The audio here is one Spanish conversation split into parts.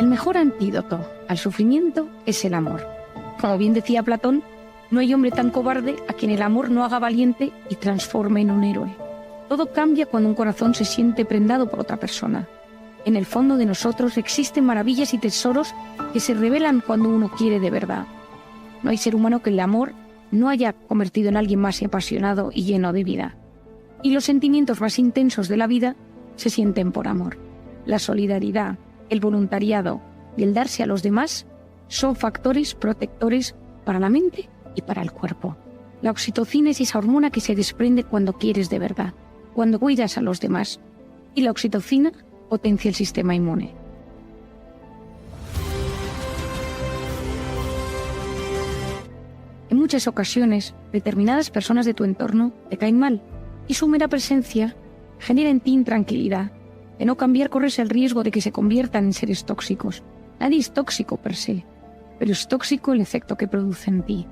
mejor antídoto al sufrimiento es el amor. Como bien decía Platón, no hay hombre tan cobarde a quien el amor no haga valiente y transforme en un héroe. Todo cambia cuando un corazón se siente prendado por otra persona. En el fondo de nosotros existen maravillas y tesoros que se revelan cuando uno quiere de verdad. No hay ser humano que el amor no haya convertido en alguien más apasionado y lleno de vida. Y los sentimientos más intensos de la vida se sienten por amor. La solidaridad, el voluntariado y el darse a los demás son factores protectores para la mente y para el cuerpo. La oxitocina es esa hormona que se desprende cuando quieres de verdad, cuando cuidas a los demás. Y la oxitocina potencia el sistema inmune. En muchas ocasiones, determinadas personas de tu entorno te caen mal y su mera presencia genera en ti intranquilidad. De no cambiar corres el riesgo de que se conviertan en seres tóxicos. Nadie es tóxico per se, pero es tóxico el efecto que produce en ti.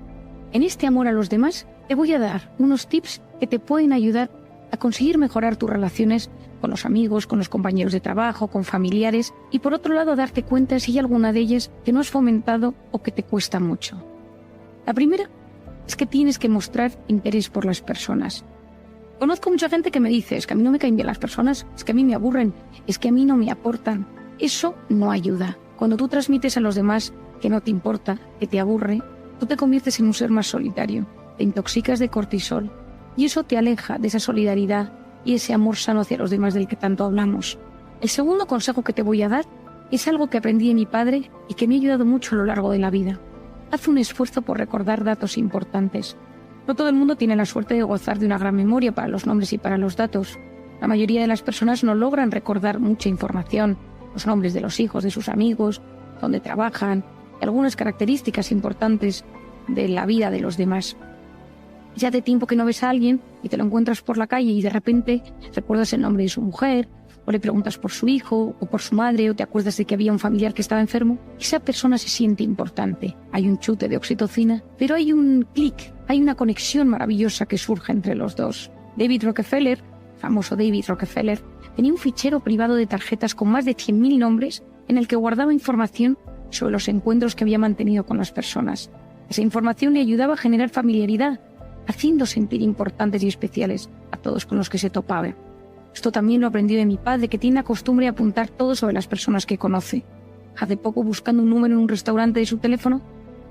En este amor a los demás te voy a dar unos tips que te pueden ayudar a conseguir mejorar tus relaciones con los amigos, con los compañeros de trabajo, con familiares y por otro lado darte cuenta si hay alguna de ellas que no has fomentado o que te cuesta mucho. La primera es que tienes que mostrar interés por las personas. Conozco mucha gente que me dice, es que a mí no me caen bien las personas, es que a mí me aburren, es que a mí no me aportan. Eso no ayuda. Cuando tú transmites a los demás que no te importa, que te aburre, tú te conviertes en un ser más solitario, te intoxicas de cortisol y eso te aleja de esa solidaridad y ese amor sano hacia los demás del que tanto hablamos. El segundo consejo que te voy a dar es algo que aprendí de mi padre y que me ha ayudado mucho a lo largo de la vida. Haz un esfuerzo por recordar datos importantes. No todo el mundo tiene la suerte de gozar de una gran memoria para los nombres y para los datos. La mayoría de las personas no logran recordar mucha información, los nombres de los hijos, de sus amigos, dónde trabajan, y algunas características importantes de la vida de los demás. Ya de tiempo que no ves a alguien y te lo encuentras por la calle y de repente recuerdas el nombre de su mujer, o le preguntas por su hijo o por su madre, o te acuerdas de que había un familiar que estaba enfermo, esa persona se siente importante. Hay un chute de oxitocina, pero hay un clic, hay una conexión maravillosa que surge entre los dos. David Rockefeller, famoso David Rockefeller, tenía un fichero privado de tarjetas con más de 100.000 nombres en el que guardaba información sobre los encuentros que había mantenido con las personas. Esa información le ayudaba a generar familiaridad, haciendo sentir importantes y especiales a todos con los que se topaba. Esto también lo aprendí de mi padre, que tiene la costumbre de apuntar todo sobre las personas que conoce. Hace poco, buscando un número en un restaurante de su teléfono,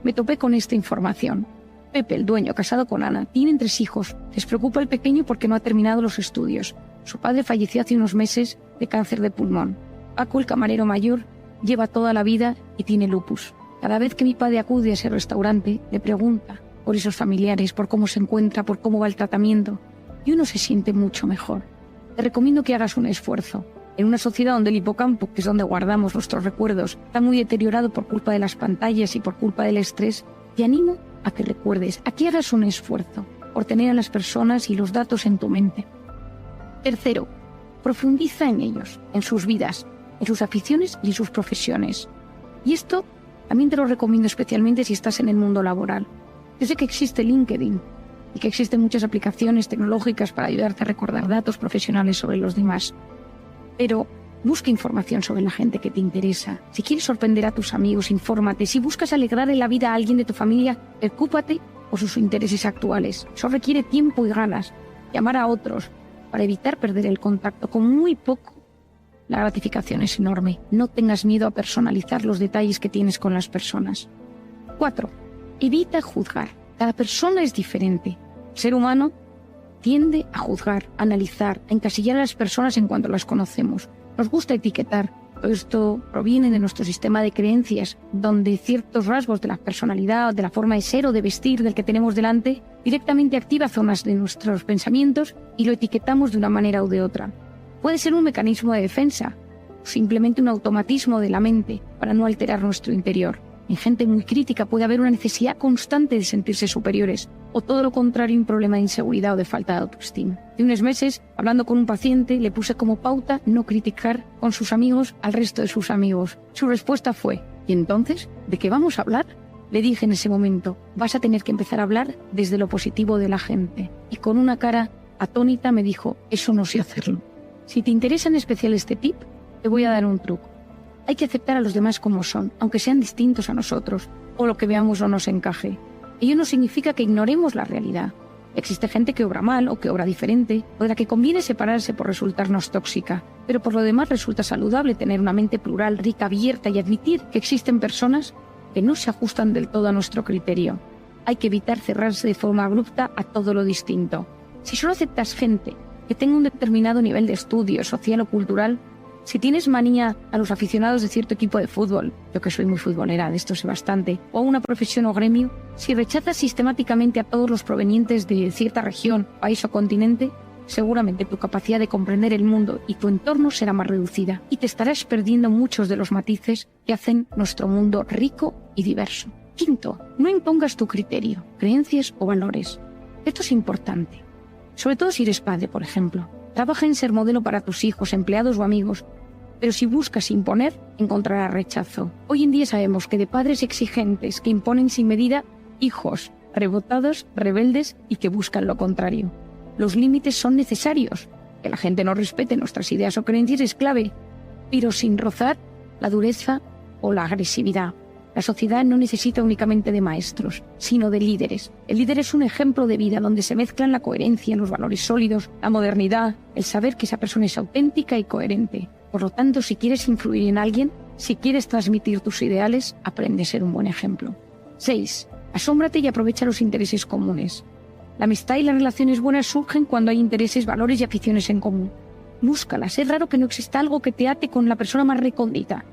me topé con esta información. Pepe, el dueño, casado con Ana, tienen 3 hijos. Les preocupa el pequeño porque no ha terminado los estudios. Su padre falleció hace unos meses de cáncer de pulmón. Paco, el camarero mayor, lleva toda la vida y tiene lupus. Cada vez que mi padre acude a ese restaurante, le pregunta por esos familiares, por cómo se encuentra, por cómo va el tratamiento, y uno se siente mucho mejor. Te recomiendo que hagas un esfuerzo. En una sociedad donde el hipocampo, que es donde guardamos nuestros recuerdos, está muy deteriorado por culpa de las pantallas y por culpa del estrés, te animo a que recuerdes, a que hagas un esfuerzo por tener a las personas y los datos en tu mente. Tercero, profundiza en ellos, en sus vidas, en sus aficiones y en sus profesiones. Y esto también te lo recomiendo especialmente si estás en el mundo laboral. Yo sé que existe LinkedIn y que existen muchas aplicaciones tecnológicas para ayudarte a recordar datos profesionales sobre los demás. Pero busca información sobre la gente que te interesa. Si quieres sorprender a tus amigos, infórmate. Si buscas alegrar en la vida a alguien de tu familia, preocúpate por sus intereses actuales. Eso requiere tiempo y ganas. Llamar a otros para evitar perder el contacto. Con muy poco, la gratificación es enorme. No tengas miedo a personalizar los detalles que tienes con las personas. 4. Evita juzgar. Cada persona es diferente. El ser humano tiende a juzgar, a analizar, a encasillar a las personas en cuanto las conocemos. Nos gusta etiquetar. Todo esto proviene de nuestro sistema de creencias, donde ciertos rasgos de la personalidad, de la forma de ser o de vestir del que tenemos delante, directamente activa zonas de nuestros pensamientos y lo etiquetamos de una manera u de otra. Puede ser un mecanismo de defensa, o simplemente un automatismo de la mente para no alterar nuestro interior. En gente muy crítica puede haber una necesidad constante de sentirse superiores, o todo lo contrario, un problema de inseguridad o de falta de autoestima. Hace unos meses, hablando con un paciente, le puse como pauta no criticar con sus amigos al resto de sus amigos. Su respuesta fue: ¿y entonces? ¿De qué vamos a hablar? Le dije en ese momento: vas a tener que empezar a hablar desde lo positivo de la gente. Y con una cara atónita me dijo: eso no sé hacerlo. Si te interesa en especial este tip, te voy a dar un truco. Hay que aceptar a los demás como son, aunque sean distintos a nosotros, o lo que veamos no nos encaje. Ello no significa que ignoremos la realidad. Existe gente que obra mal o que obra diferente, o de la que conviene separarse por resultarnos tóxica, pero por lo demás resulta saludable tener una mente plural, rica, abierta y admitir que existen personas que no se ajustan del todo a nuestro criterio. Hay que evitar cerrarse de forma abrupta a todo lo distinto. Si solo aceptas gente que tenga un determinado nivel de estudio, social o cultural, si tienes manía a los aficionados de cierto equipo de fútbol, yo que soy muy futbolera, de esto sé bastante, o a una profesión o gremio, si rechazas sistemáticamente a todos los provenientes de cierta región, país o continente, seguramente tu capacidad de comprender el mundo y tu entorno será más reducida y te estarás perdiendo muchos de los matices que hacen nuestro mundo rico y diverso. Quinto, no impongas tu criterio, creencias o valores. Esto es importante, sobre todo si eres padre, por ejemplo. Trabaja en ser modelo para tus hijos, empleados o amigos, pero si buscas imponer, encontrarás rechazo. Hoy en día sabemos que de padres exigentes que imponen sin medida, hijos rebotados, rebeldes y que buscan lo contrario. Los límites son necesarios. Que la gente no respete nuestras ideas o creencias es clave, pero sin rozar la dureza o la agresividad. La sociedad no necesita únicamente de maestros, sino de líderes. El líder es un ejemplo de vida donde se mezclan la coherencia, los valores sólidos, la modernidad, el saber que esa persona es auténtica y coherente. Por lo tanto, si quieres influir en alguien, si quieres transmitir tus ideales, aprende a ser un buen ejemplo. 6. Asómbrate y aprovecha los intereses comunes. La amistad y las relaciones buenas surgen cuando hay intereses, valores y aficiones en común. Búscalas. Es raro que no exista algo que te ate con la persona más recóndita.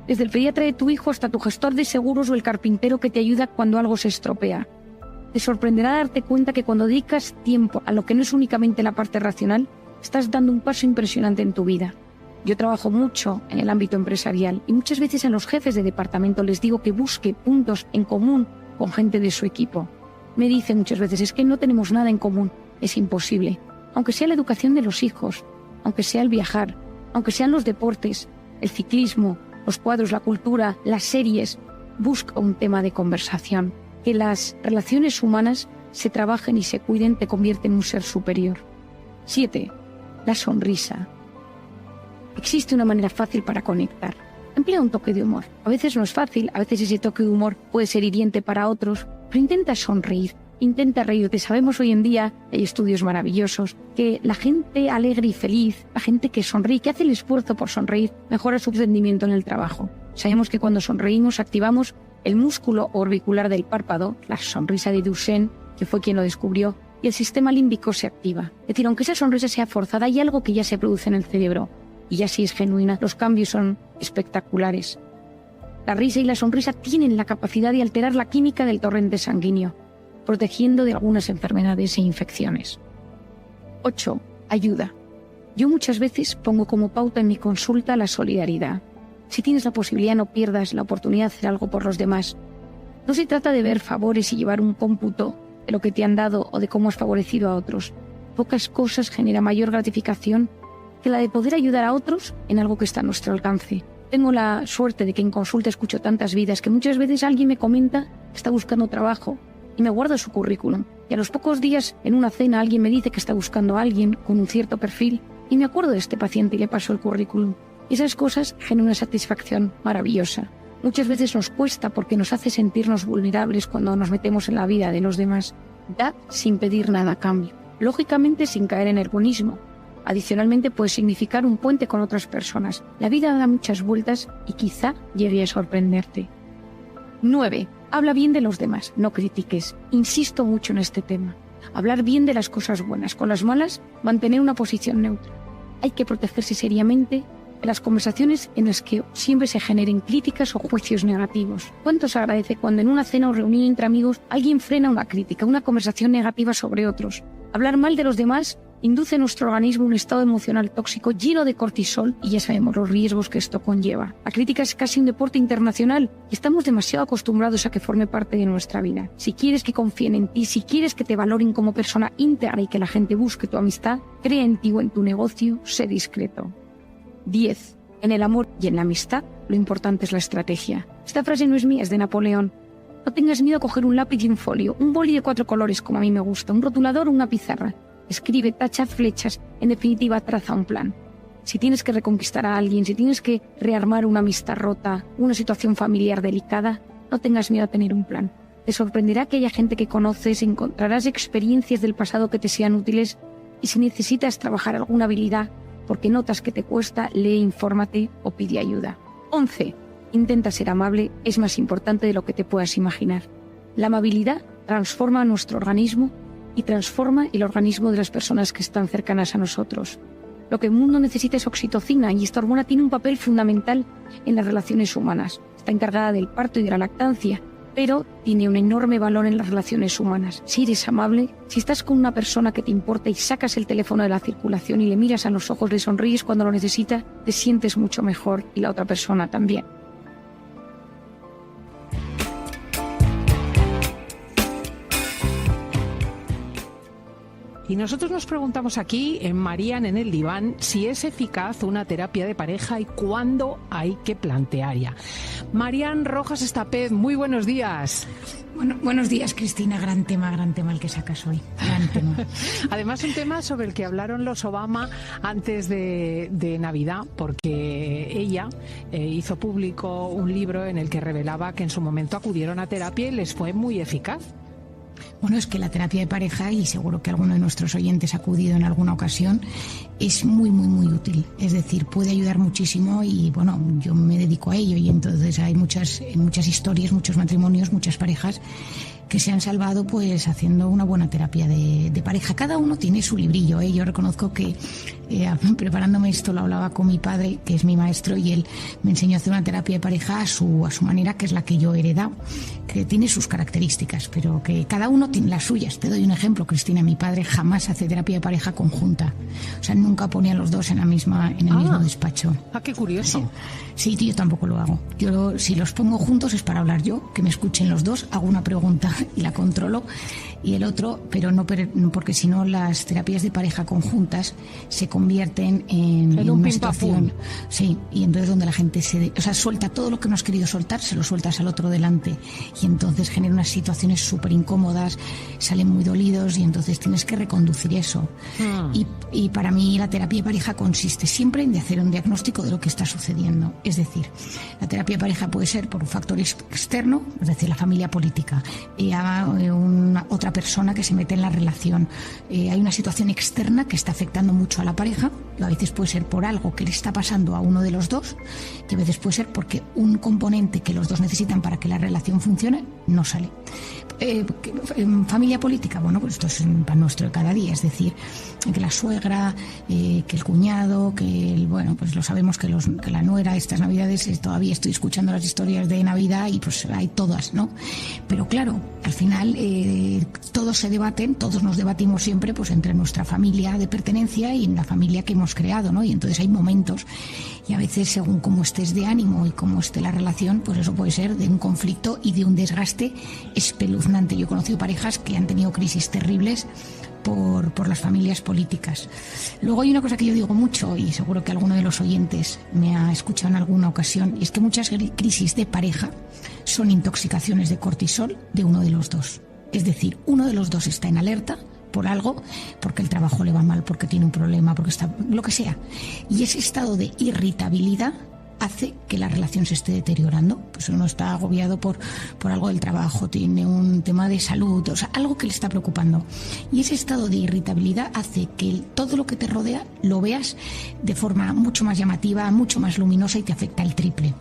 Desde el pediatra de tu hijo hasta tu gestor de seguros o el carpintero que te ayuda cuando algo se estropea. Te sorprenderá darte cuenta que cuando dedicas tiempo a lo que no es únicamente la parte racional, estás dando un paso impresionante en tu vida. Yo trabajo mucho en el ámbito empresarial y muchas veces a los jefes de departamento les digo que busque puntos en común con gente de su equipo. Me dicen muchas veces, es que no tenemos nada en común. Es imposible. Aunque sea la educación de los hijos, aunque sea el viajar, aunque sean los deportes, el ciclismo, los cuadros, la cultura, las series, busca un tema de conversación. Que las relaciones humanas se trabajen y se cuiden te convierte en un ser superior. 7. La sonrisa. Existe una manera fácil para conectar. Emplea un toque de humor. A veces no es fácil, a veces ese toque de humor puede ser hiriente para otros, pero intenta sonreír, intenta reírte. Sabemos hoy en día, hay estudios maravillosos, que la gente alegre y feliz, la gente que sonríe, que hace el esfuerzo por sonreír, mejora su rendimiento en el trabajo. Sabemos que cuando sonreímos activamos el músculo orbicular del párpado, la sonrisa de Duchenne, que fue quien lo descubrió, y el sistema límbico se activa. Es decir, aunque esa sonrisa sea forzada, hay algo que ya se produce en el cerebro. Y ya si es genuina, los cambios son espectaculares. La risa y la sonrisa tienen la capacidad de alterar la química del torrente sanguíneo, protegiendo de algunas enfermedades e infecciones. 8. Ayuda. Yo muchas veces pongo como pauta en mi consulta la solidaridad. Si tienes la posibilidad, no pierdas la oportunidad de hacer algo por los demás. No se trata de ver favores y llevar un cómputo de lo que te han dado o de cómo has favorecido a otros. Pocas cosas generan mayor gratificación que la de poder ayudar a otros en algo que está a nuestro alcance. Tengo la suerte de que en consulta escucho tantas vidas que muchas veces alguien me comenta que está buscando trabajo y me guardo su currículum. Y a los pocos días, en una cena, alguien me dice que está buscando a alguien con un cierto perfil y me acuerdo de este paciente y le paso el currículum. Esas cosas generan una satisfacción maravillosa. Muchas veces nos cuesta porque nos hace sentirnos vulnerables cuando nos metemos en la vida de los demás. Da sin pedir nada a cambio. Lógicamente sin caer en el buenismo. Adicionalmente puede significar un puente con otras personas. La vida da muchas vueltas y quizá llegue a sorprenderte. 9. Habla bien de los demás, no critiques. Insisto mucho en este tema. Hablar bien de las cosas buenas, con las malas, mantener una posición neutra. Hay que protegerse seriamente de las conversaciones en las que siempre se generen críticas o juicios negativos. ¿Cuánto se agradece cuando en una cena o reunión entre amigos alguien frena una crítica, una conversación negativa sobre otros? Hablar mal de los demás induce en nuestro organismo un estado emocional tóxico lleno de cortisol y ya sabemos los riesgos que esto conlleva. La crítica es casi un deporte internacional y estamos demasiado acostumbrados a que forme parte de nuestra vida. Si quieres que confíen en ti, si quieres que te valoren como persona íntegra y que la gente busque tu amistad, crea en ti o en tu negocio, sé discreto. 10. En el amor y en la amistad, lo importante es la estrategia. Esta frase no es mía, es de Napoleón. No tengas miedo a coger un lápiz y un folio, un boli de 4 colores como a mí me gusta, un rotulador o una pizarra. Escribe, tacha, flechas, en definitiva traza un plan. Si tienes que reconquistar a alguien, si tienes que rearmar una amistad rota, una situación familiar delicada, no tengas miedo a tener un plan. Te sorprenderá aquella gente que conoces, encontrarás experiencias del pasado que te sean útiles y si necesitas trabajar alguna habilidad porque notas que te cuesta, lee, infórmate o pide ayuda. 11. Intenta ser amable, es más importante de lo que te puedas imaginar. La amabilidad transforma nuestro organismo y transforma el organismo de las personas que están cercanas a nosotros. Lo que el mundo necesita es oxitocina y esta hormona tiene un papel fundamental en las relaciones humanas. Está encargada del parto y de la lactancia, pero tiene un enorme valor en las relaciones humanas. Si eres amable, si estás con una persona que te importa y sacas el teléfono de la circulación y le miras a los ojos, le sonríes cuando lo necesita, te sientes mucho mejor y la otra persona también. Y nosotros nos preguntamos aquí, en Marían en el diván, si es eficaz una terapia de pareja y cuándo hay que plantearla. Marían Rojas Estapez, muy buenos días. Bueno, buenos días, Cristina. Gran tema el que sacas hoy. Gran tema. Además, un tema sobre el que hablaron los Obama antes de Navidad, porque ella hizo público un libro en el que revelaba que en su momento acudieron a terapia y les fue muy eficaz. Bueno, es que la terapia de pareja, y seguro que alguno de nuestros oyentes ha acudido en alguna ocasión, es muy, muy, muy útil. Es decir, puede ayudar muchísimo y, bueno, yo me dedico a ello y entonces hay muchas historias, muchos matrimonios, muchas parejas que se han salvado pues haciendo una buena terapia de pareja. Cada uno tiene su librillo, ¿eh? Yo reconozco que preparándome esto lo hablaba con mi padre, que es mi maestro, y él me enseñó a hacer una terapia de pareja a su manera, que es la que yo he heredado, que tiene sus características, pero que cada uno tiene las suyas. Te doy un ejemplo, Cristina. Mi padre jamás hace terapia de pareja conjunta. O sea, nunca pone a los dos en el mismo despacho. Ah, qué curioso. Sí, yo tampoco lo hago. Yo, si los pongo juntos es para hablar yo, que me escuchen los dos, hago una pregunta y la controlo, y el otro, pero no porque si no las terapias de pareja conjuntas se convierten en una situación, sí, y entonces donde la gente suelta todo lo que no has querido soltar, se lo sueltas al otro delante, y entonces genera unas situaciones súper incómodas, salen muy dolidos y entonces tienes que reconducir eso. Y para mí la terapia de pareja consiste siempre en hacer un diagnóstico de lo que está sucediendo. Es decir, la terapia de pareja puede ser por un factor externo, es decir, la familia política, otra persona que se mete en la relación, hay una situación externa que está afectando mucho a la pareja, y a veces puede ser por algo que le está pasando a uno de los dos, y a veces puede ser porque un componente que los dos necesitan para que la relación funcione no sale. Familia política, bueno, pues esto es un pan nuestro de cada día, es decir, que la suegra, que el cuñado, bueno, pues lo sabemos que la nuera, estas navidades, todavía estoy escuchando las historias de Navidad y pues hay todas, ¿no? Pero claro, al final todos se debaten, todos nos debatimos siempre pues entre nuestra familia de pertenencia y la familia que hemos creado, ¿no? Y entonces hay momentos, y a veces según cómo estés de ánimo y cómo esté la relación, pues eso puede ser de un conflicto y de un desgaste espeluznante. Yo he conocido parejas que han tenido crisis terribles por las familias políticas. Luego hay una cosa que yo digo mucho, y seguro que alguno de los oyentes me ha escuchado en alguna ocasión, y es que muchas crisis de pareja son intoxicaciones de cortisol de uno de los dos. Es decir, uno de los dos está en alerta por algo, porque el trabajo le va mal, porque tiene un problema, porque está lo que sea. Y ese estado de irritabilidad hace que la relación se esté deteriorando. Pues uno está agobiado por algo del trabajo, tiene un tema de salud, o sea, algo que le está preocupando. Y ese estado de irritabilidad hace que todo lo que te rodea lo veas de forma mucho más llamativa, mucho más luminosa, y te afecta el triple.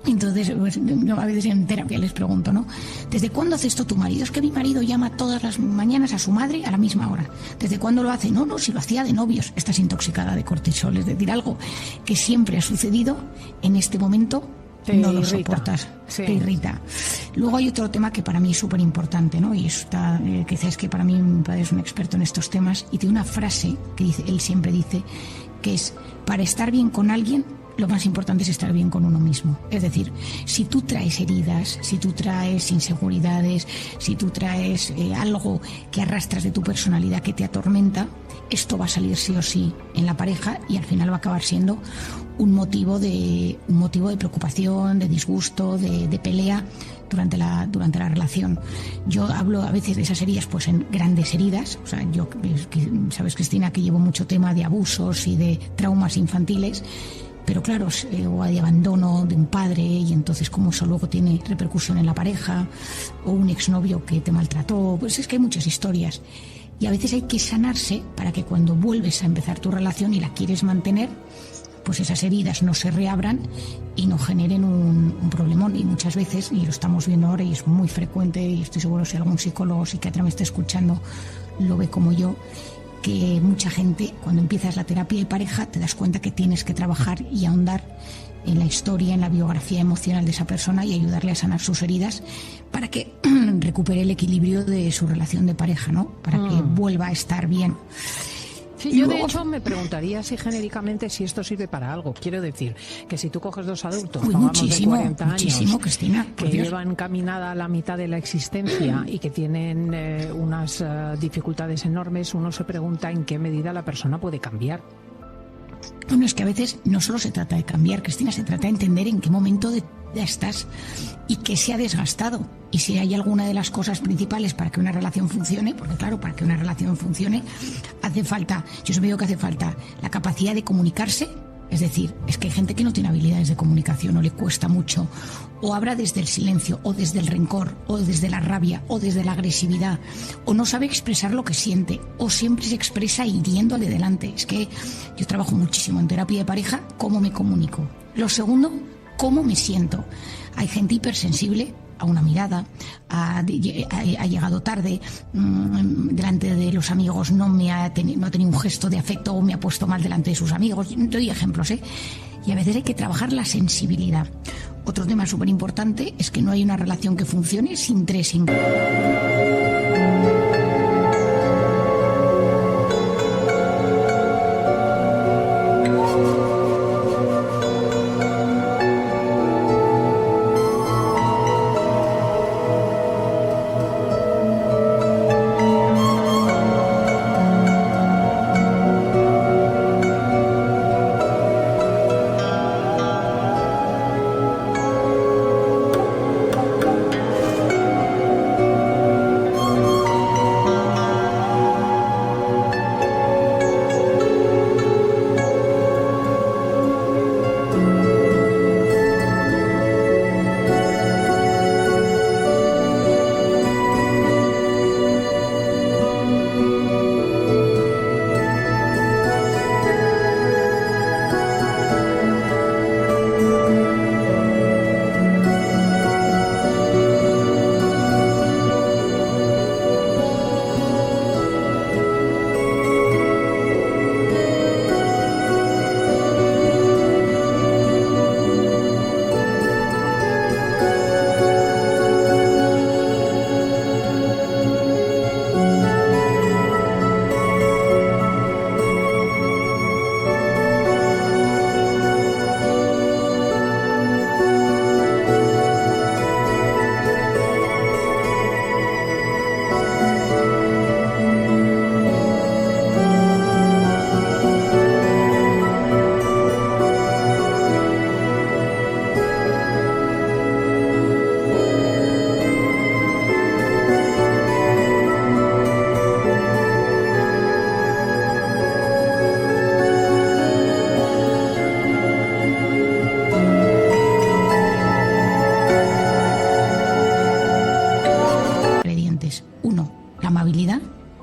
Entonces, pues, yo a veces en terapia les pregunto, ¿no? ¿Desde cuándo hace esto tu marido? Es que mi marido llama todas las mañanas a su madre a la misma hora. ¿Desde cuándo lo hace? No, si lo hacía de novios. Estás intoxicada de cortisol, es decir, algo que siempre ha sucedido, en este momento no lo soportas, sí. Te irrita. Luego hay otro tema que para mí es súper importante, ¿no? Y está, quizás que para mí mi padre es un experto en estos temas, y tiene una frase que él siempre dice, que es: para estar bien con alguien lo más importante es estar bien con uno mismo. Es decir, si tú traes heridas, si tú traes inseguridades, si tú traes algo que arrastras de tu personalidad que te atormenta, esto va a salir sí o sí en la pareja y al final va a acabar siendo un motivo de preocupación, de disgusto, de pelea durante la relación. Yo hablo a veces de esas heridas pues en grandes heridas. O sea, yo, sabes, Cristina, que llevo mucho tema de abusos y de traumas infantiles, pero claro, o de abandono de un padre, y entonces cómo eso luego tiene repercusión en la pareja, o un exnovio que te maltrató. Pues es que hay muchas historias y a veces hay que sanarse para que cuando vuelves a empezar tu relación y la quieres mantener, pues esas heridas no se reabran y no generen un problemón. Y muchas veces, y lo estamos viendo ahora y es muy frecuente, y estoy seguro si algún psicólogo o psiquiatra me está escuchando lo ve como yo, que mucha gente, cuando empiezas la terapia de pareja, te das cuenta que tienes que trabajar y ahondar en la historia, en la biografía emocional de esa persona y ayudarle a sanar sus heridas para que recupere el equilibrio de su relación de pareja, ¿no? Para que vuelva a estar bien. Sí, yo de hecho me preguntaría así genéricamente si esto sirve para algo. Quiero decir que si tú coges dos adultos, de 40 años, Cristina, que llevan caminada la mitad de la existencia y que tienen unas dificultades enormes, uno se pregunta en qué medida la persona puede cambiar. Bueno, es que a veces no solo se trata de cambiar, Cristina, se trata de entender en qué momento ya estás y qué se ha desgastado. Y si hay alguna de las cosas principales para que una relación funcione, porque claro, para que una relación funcione hace falta, yo siempre digo que hace falta la capacidad de comunicarse. Es decir, es que hay gente que no tiene habilidades de comunicación o le cuesta mucho, o habla desde el silencio, o desde el rencor, o desde la rabia, o desde la agresividad, o no sabe expresar lo que siente, o siempre se expresa hiriéndole delante. Es que yo trabajo muchísimo en terapia de pareja, cómo me comunico. Lo segundo, cómo me siento. Hay gente hipersensible a una mirada, ha llegado tarde, delante de los amigos no ha tenido un gesto de afecto o me ha puesto mal delante de sus amigos. Doy ejemplos, ¿eh? Y a veces hay que trabajar la sensibilidad. Otro tema súper importante es que no hay una relación que funcione sin tres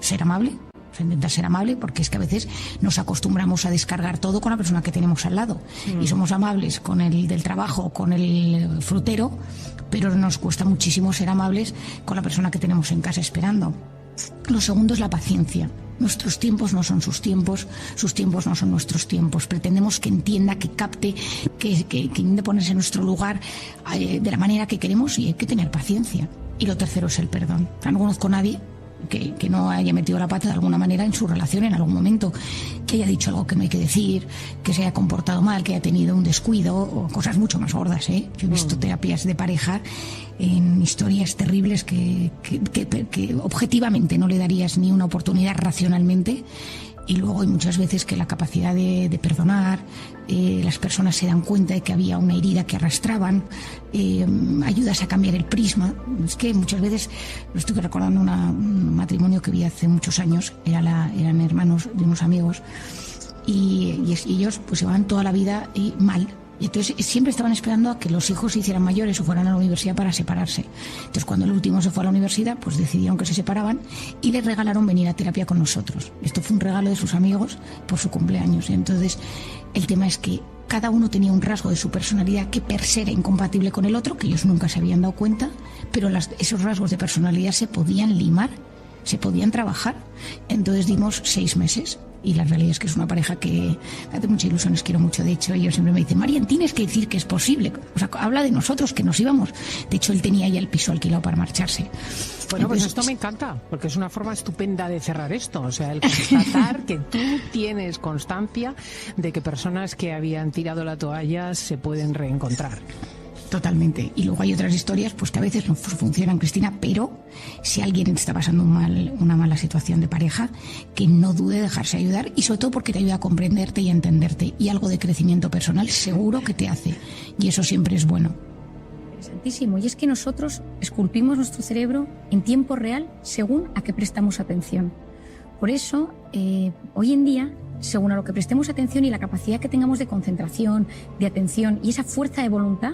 ser amable, intentar ser amable, porque es que a veces nos acostumbramos a descargar todo con la persona que tenemos al lado y somos amables con el del trabajo, con el frutero, pero nos cuesta muchísimo ser amables con la persona que tenemos en casa esperando. Lo segundo es la paciencia. Nuestros tiempos no son sus tiempos no son nuestros tiempos. Pretendemos que entienda, que capte, que intente ponerse en nuestro lugar de la manera que queremos, y hay que tener paciencia. Y lo tercero es el perdón. No conozco a nadie que no haya metido la pata de alguna manera en su relación en algún momento, que haya dicho algo que no hay que decir, que se haya comportado mal, que haya tenido un descuido o cosas mucho más gordas, ¿eh? Yo he visto terapias de pareja en historias terribles que objetivamente no le darías ni una oportunidad racionalmente. Y luego hay muchas veces que la capacidad de perdonar, las personas se dan cuenta de que había una herida que arrastraban, ayudas a cambiar el prisma. Es que muchas veces, lo estoy recordando un matrimonio que vi hace muchos años, eran hermanos de unos amigos, y ellos pues llevaban toda la vida mal. Y entonces siempre estaban esperando a que los hijos se hicieran mayores o fueran a la universidad para separarse. Entonces cuando el último se fue a la universidad, pues decidieron que se separaban y les regalaron venir a terapia con nosotros. Esto fue un regalo de sus amigos por su cumpleaños. Y entonces el tema es que cada uno tenía un rasgo de su personalidad que per se era incompatible con el otro, que ellos nunca se habían dado cuenta, pero esos rasgos de personalidad se podían limar, se podían trabajar. Entonces dimos 6 meses. Y la realidad es que es una pareja que hace mucha ilusión, os quiero mucho. De hecho, ellos siempre me dicen, Marian, tienes que decir que es posible. O sea, habla de nosotros, que nos íbamos. De hecho, él tenía ya el piso alquilado para marcharse. Bueno, pues esto me encanta, porque es una forma estupenda de cerrar esto. O sea, el constatar que tú tienes constancia de que personas que habían tirado la toalla se pueden reencontrar. Totalmente. Y luego hay otras historias pues que a veces no funcionan, Cristina, pero si alguien está pasando una mala situación de pareja, que no dude de dejarse ayudar, y sobre todo porque te ayuda a comprenderte y a entenderte, y algo de crecimiento personal seguro que te hace, y eso siempre es bueno. Interesantísimo. Y es que nosotros esculpimos nuestro cerebro en tiempo real según a qué prestamos atención. Por eso, hoy en día, según a lo que prestemos atención y la capacidad que tengamos de concentración, de atención y esa fuerza de voluntad,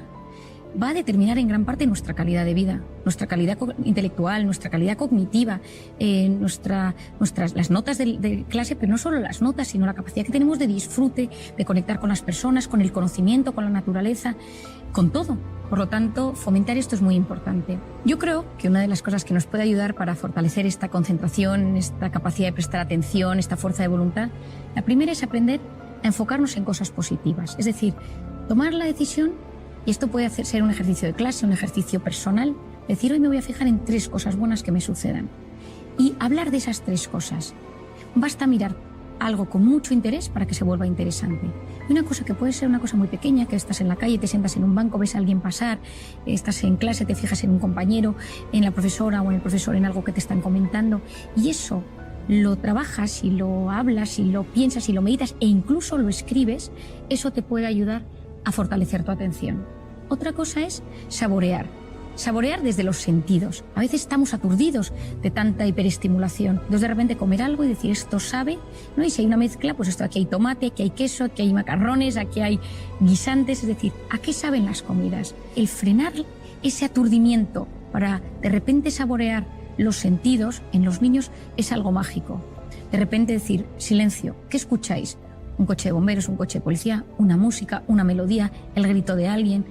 va a determinar en gran parte nuestra calidad de vida, nuestra calidad intelectual, nuestra calidad cognitiva, las notas de clase, pero no solo las notas, sino la capacidad que tenemos de disfrute, de conectar con las personas, con el conocimiento, con la naturaleza, con todo. Por lo tanto, fomentar esto es muy importante. Yo creo que una de las cosas que nos puede ayudar para fortalecer esta concentración, esta capacidad de prestar atención, esta fuerza de voluntad, la primera es aprender a enfocarnos en cosas positivas. Es decir, tomar la decisión. Y esto puede ser un ejercicio de clase, un ejercicio personal. Decir, hoy me voy a fijar en 3 cosas buenas que me sucedan. Y hablar de esas 3 cosas. Basta mirar algo con mucho interés para que se vuelva interesante. Y una cosa que puede ser una cosa muy pequeña, que estás en la calle, te sientas en un banco, ves a alguien pasar, estás en clase, te fijas en un compañero, en la profesora o en el profesor, en algo que te están comentando. Y eso lo trabajas y lo hablas y lo piensas y lo meditas e incluso lo escribes, eso te puede ayudar a fortalecer tu atención. Otra cosa es saborear. Saborear desde los sentidos. A veces estamos aturdidos de tanta hiperestimulación. Entonces de repente comer algo y decir esto sabe, ¿no? Y si hay una mezcla, pues esto, aquí hay tomate, aquí hay queso, aquí hay macarrones, aquí hay guisantes. Es decir, ¿a qué saben las comidas? El frenar ese aturdimiento para de repente saborear los sentidos en los niños es algo mágico. De repente decir, silencio, ¿qué escucháis? Un coche de bomberos, un coche de policía, una música, una melodía, el grito de alguien.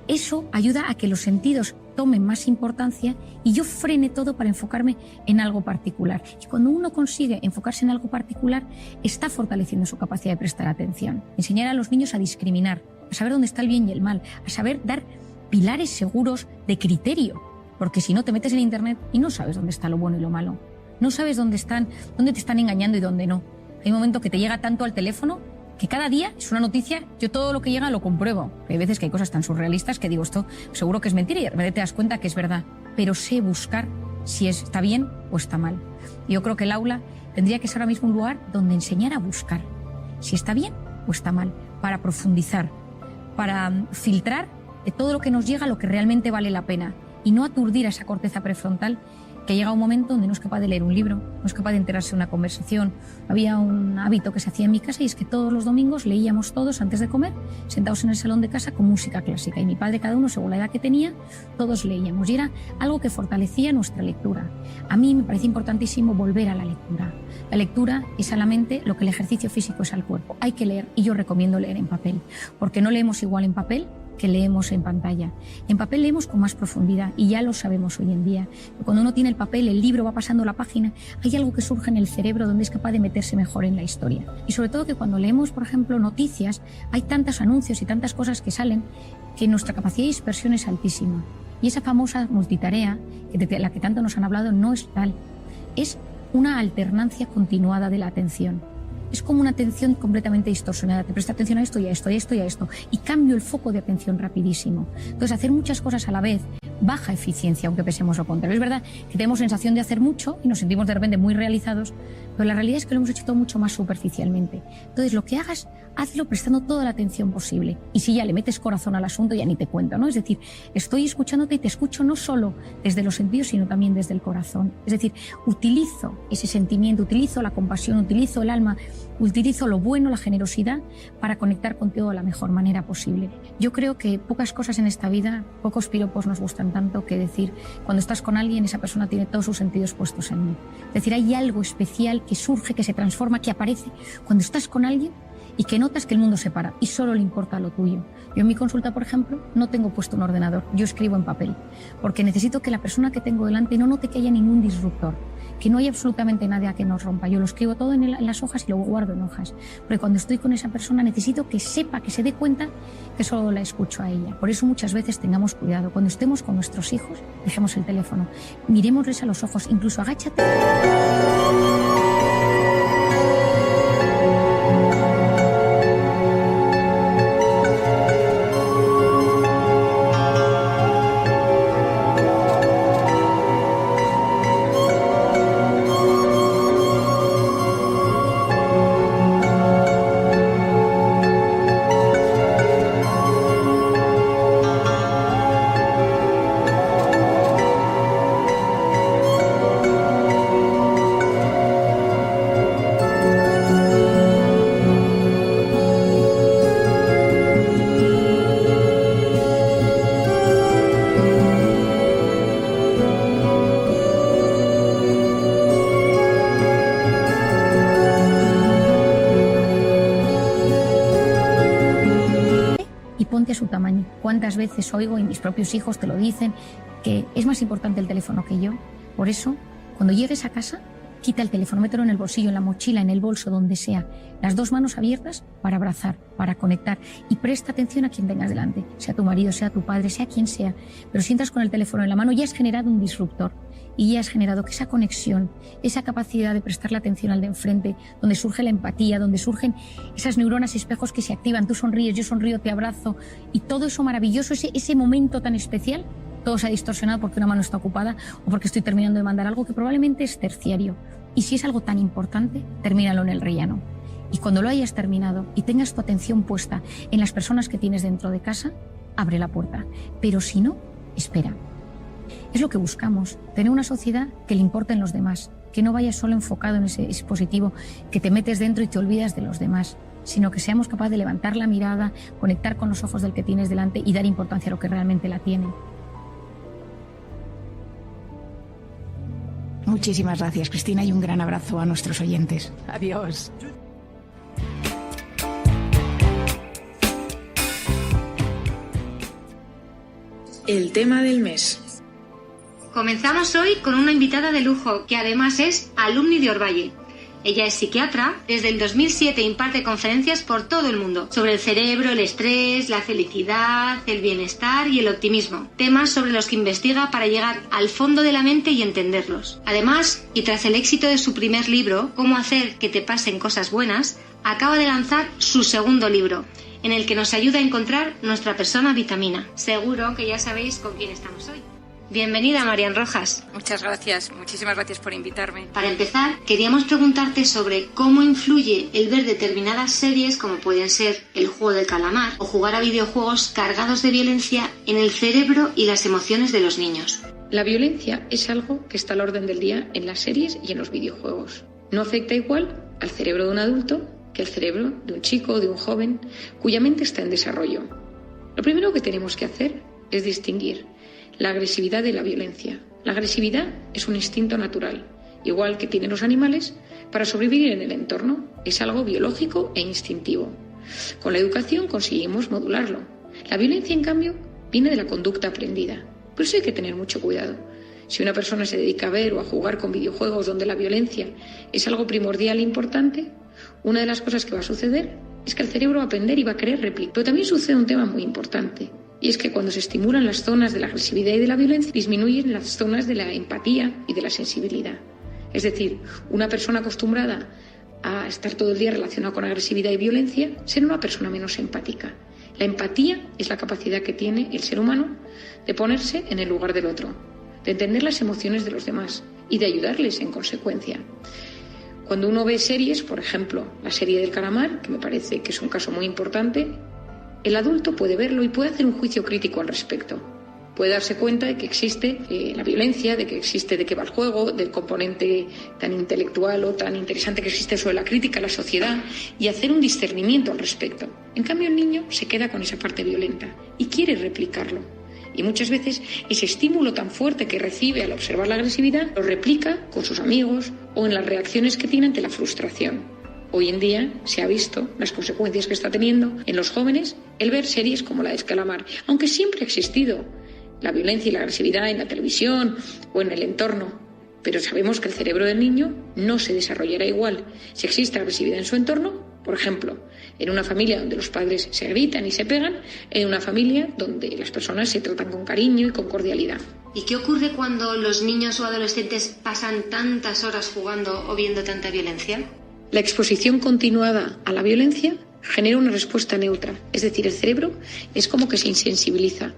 Eso ayuda a que los sentidos tomen más importancia y yo frene todo para enfocarme en algo particular. Y cuando uno consigue enfocarse en algo particular, está fortaleciendo su capacidad de prestar atención. Enseñar a los niños a discriminar, a saber dónde está el bien y el mal, a saber dar pilares seguros de criterio. Porque si no, te metes en Internet y no sabes dónde está lo bueno y lo malo. No sabes dónde te están engañando y dónde no. Hay un momento que te llega tanto al teléfono que cada día es una noticia, yo todo lo que llega lo compruebo. Hay veces que hay cosas tan surrealistas que digo, esto seguro que es mentira y de repente te das cuenta que es verdad. Pero sé buscar si está bien o está mal. Yo creo que el aula tendría que ser ahora mismo un lugar donde enseñar a buscar si está bien o está mal, para profundizar, para filtrar de todo lo que nos llega lo que realmente vale la pena y no aturdir a esa corteza prefrontal que llega un momento donde no es capaz de leer un libro, no es capaz de enterarse de una conversación. Había un hábito que se hacía en mi casa y es que todos los domingos leíamos todos antes de comer, sentados en el salón de casa con música clásica. Y mi padre, cada uno según la edad que tenía, todos leíamos. Y era algo que fortalecía nuestra lectura. A mí me parece importantísimo volver a la lectura. La lectura es a la mente lo que el ejercicio físico es al cuerpo. Hay que leer y yo recomiendo leer en papel, porque no leemos igual en papel que leemos en pantalla. En papel leemos con más profundidad y ya lo sabemos hoy en día. Cuando uno tiene el papel, el libro va pasando la página, hay algo que surge en el cerebro donde es capaz de meterse mejor en la historia. Y sobre todo que cuando leemos, por ejemplo, noticias, hay tantos anuncios y tantas cosas que salen que nuestra capacidad de dispersión es altísima. Y esa famosa multitarea, de la que tanto nos han hablado, no es tal. es una alternancia continuada de la atención. Es como una atención completamente distorsionada. Te presta atención a esto y a esto y a esto y a esto. Y cambio el foco de atención rapidísimo. Entonces, hacer muchas cosas a la vez, baja eficiencia, aunque pensemos lo contrario. Es verdad que tenemos sensación de hacer mucho y nos sentimos de repente muy realizados, pero la realidad es que lo hemos hecho todo mucho más superficialmente. Entonces, lo que hagas, hazlo prestando toda la atención posible. Y si ya le metes corazón al asunto, ya ni te cuento, ¿no? Es decir, estoy escuchándote y te escucho no solo desde los sentidos, sino también desde el corazón. Es decir, utilizo ese sentimiento, utilizo la compasión, utilizo el alma, utilizo lo bueno, la generosidad, para conectar contigo de la mejor manera posible. Yo creo que pocas cosas en esta vida, pocos piropos nos gustan tanto que decir, cuando estás con alguien, esa persona tiene todos sus sentidos puestos en mí. Es decir, hay algo especial que surge, que se transforma, que aparece cuando estás con alguien y que notas que el mundo se para y solo le importa lo tuyo. Yo en mi consulta, por ejemplo, no tengo puesto un ordenador, yo escribo en papel, porque necesito que la persona que tengo delante no note que haya ningún disruptor, que no haya absolutamente nada que nos rompa. Yo lo escribo todo en las hojas y lo guardo en hojas, porque cuando estoy con esa persona necesito que sepa, que se dé cuenta que solo la escucho a ella. Por eso muchas veces tengamos cuidado. Cuando estemos con nuestros hijos, dejemos el teléfono, mirémosles a los ojos, incluso agáchate. A su tamaño. ¿Cuántas veces oigo, y mis propios hijos te lo dicen, que es más importante el teléfono que yo? Por eso, cuando llegues a casa, quita el teléfono, mételo en el bolsillo, en la mochila, en el bolso, donde sea. Las dos manos abiertas para abrazar, para conectar. Y presta atención a quien tengas delante, sea tu marido, sea tu padre, sea quien sea. Pero si entras con el teléfono en la mano, ya has generado un disruptor. Y ya has generado que esa conexión, esa capacidad de prestarle atención al de enfrente, donde surge la empatía, donde surgen esas neuronas espejos que se activan, tú sonríes, yo sonrío, te abrazo, y todo eso maravilloso, ese momento tan especial, todo se ha distorsionado porque una mano está ocupada o porque estoy terminando de mandar algo que probablemente es terciario. Y si es algo tan importante, termínalo en el rellano. Y cuando lo hayas terminado y tengas tu atención puesta en las personas que tienes dentro de casa, abre la puerta. Pero si no, espera. Es lo que buscamos, tener una sociedad que le importen los demás, que no vaya solo enfocado en ese dispositivo, que te metes dentro y te olvidas de los demás, sino que seamos capaces de levantar la mirada, conectar con los ojos del que tienes delante y dar importancia a lo que realmente la tiene. Muchísimas gracias, Cristina, y un gran abrazo a nuestros oyentes. Adiós. El tema del mes. Comenzamos hoy con una invitada de lujo que además es alumni de Orvalle. Ella es psiquiatra, desde el 2007 imparte conferencias por todo el mundo sobre el cerebro, el estrés, la felicidad, el bienestar y el optimismo, temas sobre los que investiga para llegar al fondo de la mente y entenderlos. Además, y tras el éxito de su primer libro, Cómo hacer que te pasen cosas buenas, acaba de lanzar su segundo libro, en el que nos ayuda a encontrar nuestra persona vitamina. Seguro que ya sabéis con quién estamos hoy. Bienvenida, Marian Rojas. Muchas gracias, muchísimas gracias por invitarme. Para empezar, queríamos preguntarte sobre cómo influye el ver determinadas series, como pueden ser El juego del calamar, o jugar a videojuegos cargados de violencia en el cerebro y las emociones de los niños. La violencia es algo que está al orden del día en las series y en los videojuegos. No afecta igual al cerebro de un adulto que al cerebro de un chico o de un joven cuya mente está en desarrollo. Lo primero que tenemos que hacer es distinguir la agresividad de la violencia. La agresividad es un instinto natural, igual que tienen los animales, para sobrevivir en el entorno. Es algo biológico e instintivo. Con la educación conseguimos modularlo. La violencia, en cambio, viene de la conducta aprendida. Por eso hay que tener mucho cuidado. Si una persona se dedica a ver o a jugar con videojuegos donde la violencia es algo primordial e importante, una de las cosas que va a suceder es que el cerebro va a aprender y va a querer replicar. Pero también sucede un tema muy importante. Y es que cuando se estimulan las zonas de la agresividad y de la violencia, disminuyen las zonas de la empatía y de la sensibilidad. Es decir, una persona acostumbrada a estar todo el día relacionada con agresividad y violencia será una persona menos empática. La empatía es la capacidad que tiene el ser humano de ponerse en el lugar del otro, de entender las emociones de los demás y de ayudarles en consecuencia. Cuando uno ve series, por ejemplo, la serie del calamar, que me parece que es un caso muy importante, el adulto puede verlo y puede hacer un juicio crítico al respecto. Puede darse cuenta de que existe la violencia, de qué va el juego, del componente tan intelectual o tan interesante que existe sobre la crítica a la sociedad y hacer un discernimiento al respecto. En cambio, el niño se queda con esa parte violenta y quiere replicarlo. Y muchas veces ese estímulo tan fuerte que recibe al observar la agresividad lo replica con sus amigos o en las reacciones que tiene ante la frustración. Hoy en día se ha visto las consecuencias que está teniendo en los jóvenes el ver series como la de Calamar, aunque siempre ha existido la violencia y la agresividad en la televisión o en el entorno, pero sabemos que el cerebro del niño no se desarrollará igual si existe agresividad en su entorno. Por ejemplo, en una familia donde los padres se gritan y se pegan, en una familia donde las personas se tratan con cariño y con cordialidad. ¿Y qué ocurre cuando los niños o adolescentes pasan tantas horas jugando o viendo tanta violencia? La exposición continuada a la violencia genera una respuesta neutra, es decir, el cerebro es como que se insensibiliza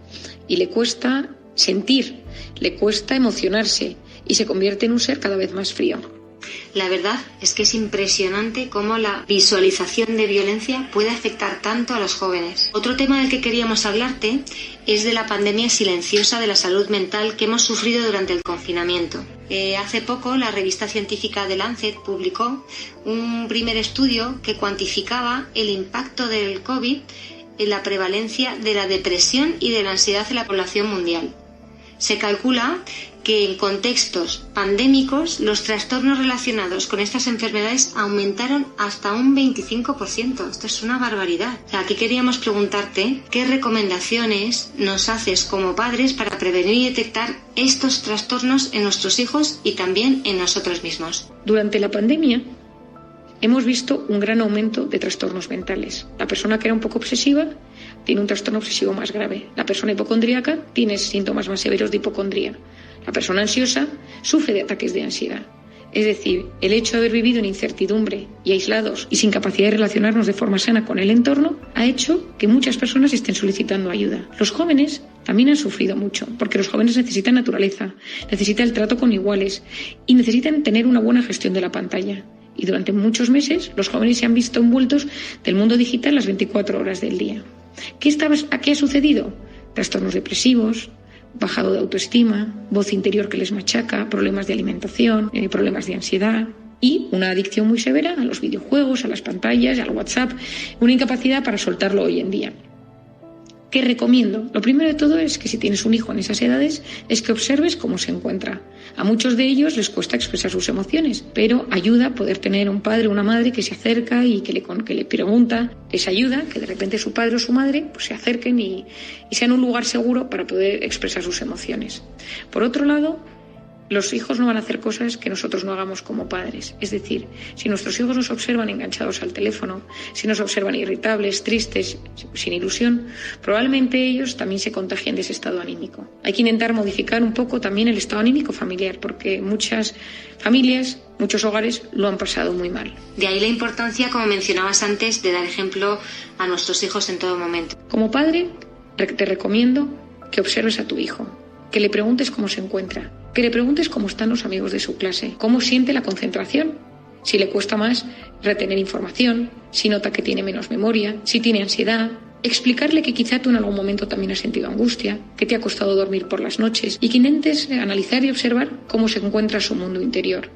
y le cuesta sentir, le cuesta emocionarse y se convierte en un ser cada vez más frío. La verdad es que es impresionante cómo la visualización de violencia puede afectar tanto a los jóvenes. Otro tema del que queríamos hablarte es de la pandemia silenciosa de la salud mental que hemos sufrido durante el confinamiento. Hace poco la revista científica The Lancet publicó un primer estudio que cuantificaba el impacto del COVID en la prevalencia de la depresión y de la ansiedad en la población mundial. Se calcula que en contextos pandémicos los trastornos relacionados con estas enfermedades aumentaron hasta un 25%. Esto es una barbaridad. Aquí queríamos preguntarte qué recomendaciones nos haces como padres para prevenir y detectar estos trastornos en nuestros hijos y también en nosotros mismos. Durante la pandemia hemos visto un gran aumento de trastornos mentales. La persona que era un poco obsesiva tiene un trastorno obsesivo más grave. La persona hipocondríaca tiene síntomas más severos de hipocondría. La persona ansiosa sufre de ataques de ansiedad. Es decir, el hecho de haber vivido en incertidumbre y aislados y sin capacidad de relacionarnos de forma sana con el entorno ha hecho que muchas personas estén solicitando ayuda. Los jóvenes también han sufrido mucho, porque los jóvenes necesitan naturaleza, necesitan el trato con iguales y necesitan tener una buena gestión de la pantalla. Y durante muchos meses los jóvenes se han visto envueltos del mundo digital las 24 horas del día. ¿Qué ha sucedido? Trastornos depresivos, bajado de autoestima, voz interior que les machaca, problemas de alimentación, problemas de ansiedad y una adicción muy severa a los videojuegos, a las pantallas, al WhatsApp, una incapacidad para soltarlo hoy en día. ¿Qué recomiendo? Lo primero de todo es que si tienes un hijo en esas edades es que observes cómo se encuentra. A muchos de ellos les cuesta expresar sus emociones, pero ayuda a poder tener un padre o una madre que se acerca y que le pregunta, les ayuda, que de repente su padre o su madre pues se acerquen y sean un lugar seguro para poder expresar sus emociones. Por otro lado, los hijos no van a hacer cosas que nosotros no hagamos como padres. Es decir, si nuestros hijos nos observan enganchados al teléfono, si nos observan irritables, tristes, sin ilusión, probablemente ellos también se contagien de ese estado anímico. Hay que intentar modificar un poco también el estado anímico familiar, porque muchas familias, muchos hogares lo han pasado muy mal. De ahí la importancia, como mencionabas antes, de dar ejemplo a nuestros hijos en todo momento. Como padre, te recomiendo que observes a tu hijo, que le preguntes cómo se encuentra, que le preguntes cómo están los amigos de su clase, cómo siente la concentración, si le cuesta más retener información, si nota que tiene menos memoria, si tiene ansiedad. Explicarle que quizá tú en algún momento también has sentido angustia, que te ha costado dormir por las noches y que intentes analizar y observar cómo se encuentra su mundo interior.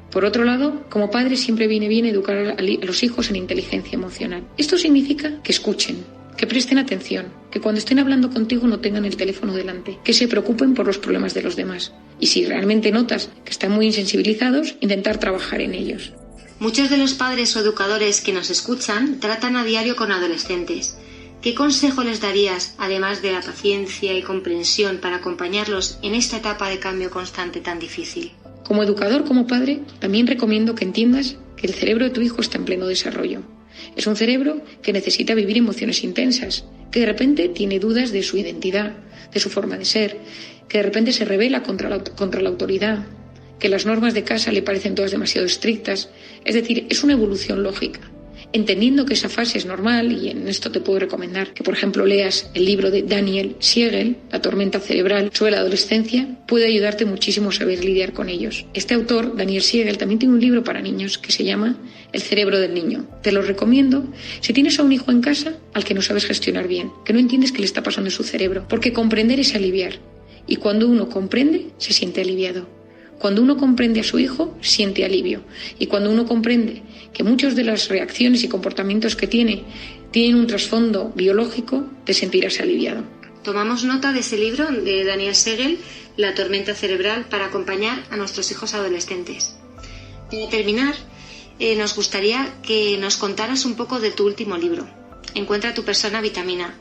Por otro lado, como padre siempre viene bien educar a los hijos en inteligencia emocional. Esto significa que escuchen, que presten atención, que cuando estén hablando contigo no tengan el teléfono delante, que se preocupen por los problemas de los demás. Y si realmente notas que están muy insensibilizados, intentar trabajar en ellos. Muchos de los padres o educadores que nos escuchan tratan a diario con adolescentes. ¿Qué consejo les darías, además de la paciencia y comprensión, para acompañarlos en esta etapa de cambio constante tan difícil? Como educador, como padre, también recomiendo que entiendas que el cerebro de tu hijo está en pleno desarrollo. Es un cerebro que necesita vivir emociones intensas, que de repente tiene dudas de su identidad, de su forma de ser, que de repente se rebela contra la autoridad, que las normas de casa le parecen todas demasiado estrictas. Es decir, es una evolución lógica. Entendiendo que esa fase es normal, y en esto te puedo recomendar que, por ejemplo, leas el libro de Daniel Siegel, La tormenta cerebral, sobre la adolescencia, puede ayudarte muchísimo a saber lidiar con ellos. Este autor, Daniel Siegel, también tiene un libro para niños que se llama El cerebro del niño. Te lo recomiendo si tienes a un hijo en casa al que no sabes gestionar bien, que no entiendes qué le está pasando en su cerebro, porque comprender es aliviar. Y cuando uno comprende, se siente aliviado. Cuando uno comprende a su hijo, siente alivio. Y cuando uno comprende que muchas de las reacciones y comportamientos que tienen un trasfondo biológico, te sentirás aliviado. Tomamos nota de ese libro de Daniel Siegel, La tormenta cerebral, para acompañar a nuestros hijos adolescentes. Para terminar, nos gustaría que nos contaras un poco de tu último libro, Encuentra tu persona vitamina.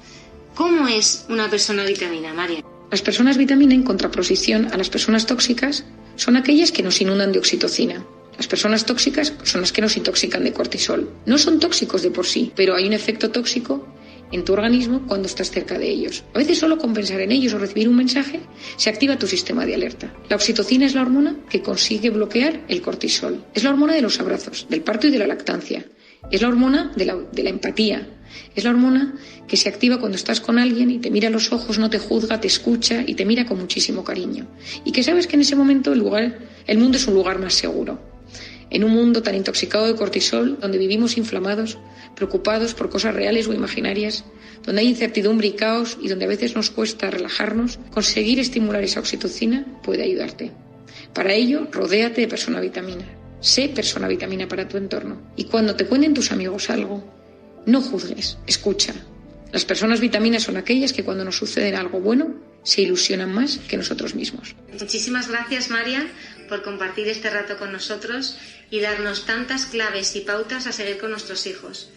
¿Cómo es una persona vitamina, María? Las personas vitamina, en contraposición a las personas tóxicas, son aquellas que nos inundan de oxitocina. Las personas tóxicas son las que nos intoxican de cortisol. No son tóxicos de por sí, pero hay un efecto tóxico en tu organismo cuando estás cerca de ellos. A veces solo con pensar en ellos o recibir un mensaje se activa tu sistema de alerta. La oxitocina es la hormona que consigue bloquear el cortisol. Es la hormona de los abrazos, del parto y de la lactancia. Es la hormona de la empatía. Es la hormona que se activa cuando estás con alguien y te mira a los ojos, no te juzga, te escucha y te mira con muchísimo cariño. Y que sabes que en ese momento el mundo es un lugar más seguro. En un mundo tan intoxicado de cortisol, donde vivimos inflamados, preocupados por cosas reales o imaginarias, donde hay incertidumbre y caos y donde a veces nos cuesta relajarnos, conseguir estimular esa oxitocina puede ayudarte. Para ello, rodéate de persona vitamina. Sé persona vitamina para tu entorno. Y cuando te cuenten tus amigos algo, no juzgues, escucha. Las personas vitaminas son aquellas que cuando nos sucede algo bueno, se ilusionan más que nosotros mismos. Muchísimas gracias, María, por compartir este rato con nosotros y darnos tantas claves y pautas a seguir con nuestros hijos.